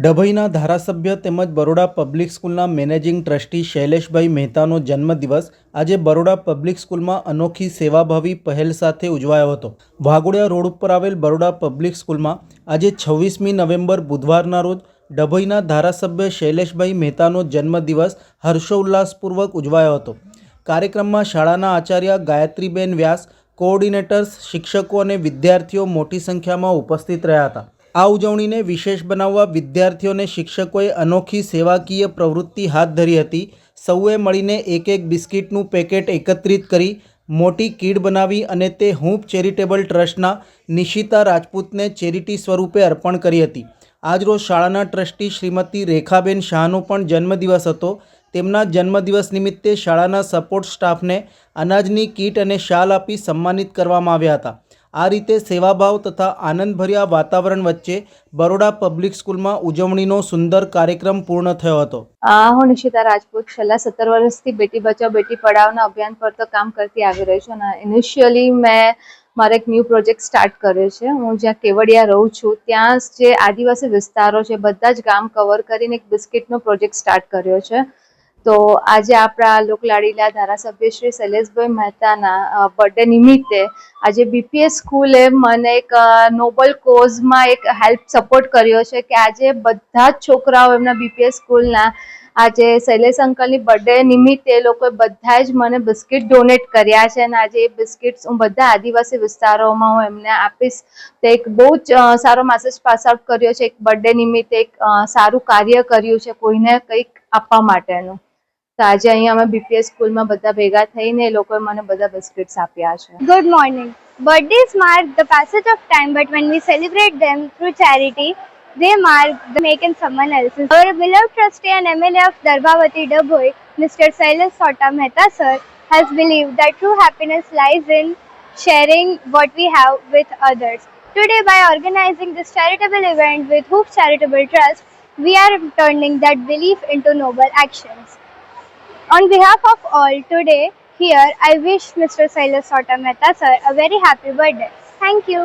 ડભોઈના ધારાસભ્ય તેમજ બરોડા પબ્લિક સ્કૂલના મેનેજિંગ ટ્રસ્ટી શૈલેષભાઈ મહેતાનો જન્મદિવસ આજે બરોડા પબ્લિક સ્કૂલમાં અનોખી સેવાભાવી પહેલ સાથે ઉજવાયો હતો. વાઘોડિયા રોડ ઉપર આવેલ બરોડા પબ્લિક સ્કૂલમાં આજે 26મી નવેમ્બર બુધવારના રોજ ડભોઈના ધારાસભ્ય શૈલેષભાઈ મહેતાનો જન્મદિવસ હર્ષોલ્લાસપૂર્વક ઉજવાયો હતો. કાર્યક્રમમાં શાળાના આચાર્ય ગાયત્રીબેન વ્યાસ, કોઓર્ડિનેટર્સ, શિક્ષકો અને વિદ્યાર્થીઓ મોટી સંખ્યામાં ઉપસ્થિત રહ્યા હતા. આ ઉજવણીને વિશેષ બનાવવા વિદ્યાર્થીઓ અને શિક્ષકોએ અનોખી સેવાકીય પ્રવૃત્તિ હાથ ધરી હતી. સૌએ મળીને એક બિસ્કિટનું પેકેટ એકત્રિત કરી મોટી કીટ બનાવી અને તે હૂંફ ચેરિટેબલ ટ્રસ્ટના નિશિતા રાજપૂતને ચેરિટી સ્વરૂપે અર્પણ કરી હતી. આજરોજ શાળાના ટ્રસ્ટી શ્રીમતી રેખાબેન શાહનો પણ જન્મદિવસ હતો. તેમના જન્મદિવસ નિમિત્તે શાળાના સપોર્ટ સ્ટાફને અનાજની કીટ અને શાલ આપી સન્માનિત કરવામાં આવ્યા હતા. આ રીતે સેવાભાવ તથા આનંદભર્યા વાતાવરણ વચ્ચે બરોડા પબ્લિક સ્કૂલમાં ઉજવણીનો સુંદર કાર્યક્રમ પૂર્ણ થયો હતો. હું નિશિતા રાજપૂત છેલ્લા 17 વર્ષથી બેટી બચાવો બેટી પઢાઓના અભિયાન પર તો કામ કરતી આવી રહી છું. અને ઇનિશિયલી મેં મારો એક ન્યૂ પ્રોજેક્ટ સ્ટાર્ટ કર્યો છે. હું જ્યાં કેવડિયા રહું છું ત્યાં જે આદિવાસી વિસ્તારો છે બધા જ ગામ કવર કરીને એક બિસ્કિટનો પ્રોજેક્ટ સ્ટાર્ટ કર્યો છે. તો આજે આપણા લોકલાડીલા ધારાસભ્ય શ્રી શૈલેષભાઈ મહેતાના બર્થડે નિમિત્તે આજે બીપીએસ સ્કૂલે મને એક નોબલ કોઝમાં એક હેલ્પ સપોર્ટ કર્યો છે કે આજે બધા જ છોકરાઓ એમના બીપીએસ સ્કૂલના આજે શૈલેષ અંકલની બર્થડે નિમિત્તે એ લોકોએ બધા જ મને બિસ્કિટ ડોનેટ કર્યા છે. અને આજે એ બિસ્કિટ્સ હું બધા આદિવાસી વિસ્તારોમાં હું એમને આપીશ. તો એક બહુ જ સારો મેસેજ પાસ આઉટ કર્યો છે. એક બર્થડે નિમિત્તે એક સારું કાર્ય કર્યું છે કોઈને કંઈક આપવા માટેનું. તો આજે અહીંયા અમે બીપીએસ સ્કૂલમાં બધા ભેગા થઈને એ લોકોએ મને બધા બિસ્કિટ્સ આપ્યા છે. Good morning. Birthdays mark the passage of time, but when we celebrate them through charity, they mark the make in someone else's. Our beloved trustee and MLA of Darbhavati Dabhoi, Mr. Shailesh Sota Mehta sir, has believed that true happiness lies in sharing what we have with others. Today, by organizing this charitable event with Hoof Charitable Trust, we are turning that belief into noble actions. On behalf of all today here, I wish Mr. Shailesh Sota Mehta sir a very happy birthday. Thank you.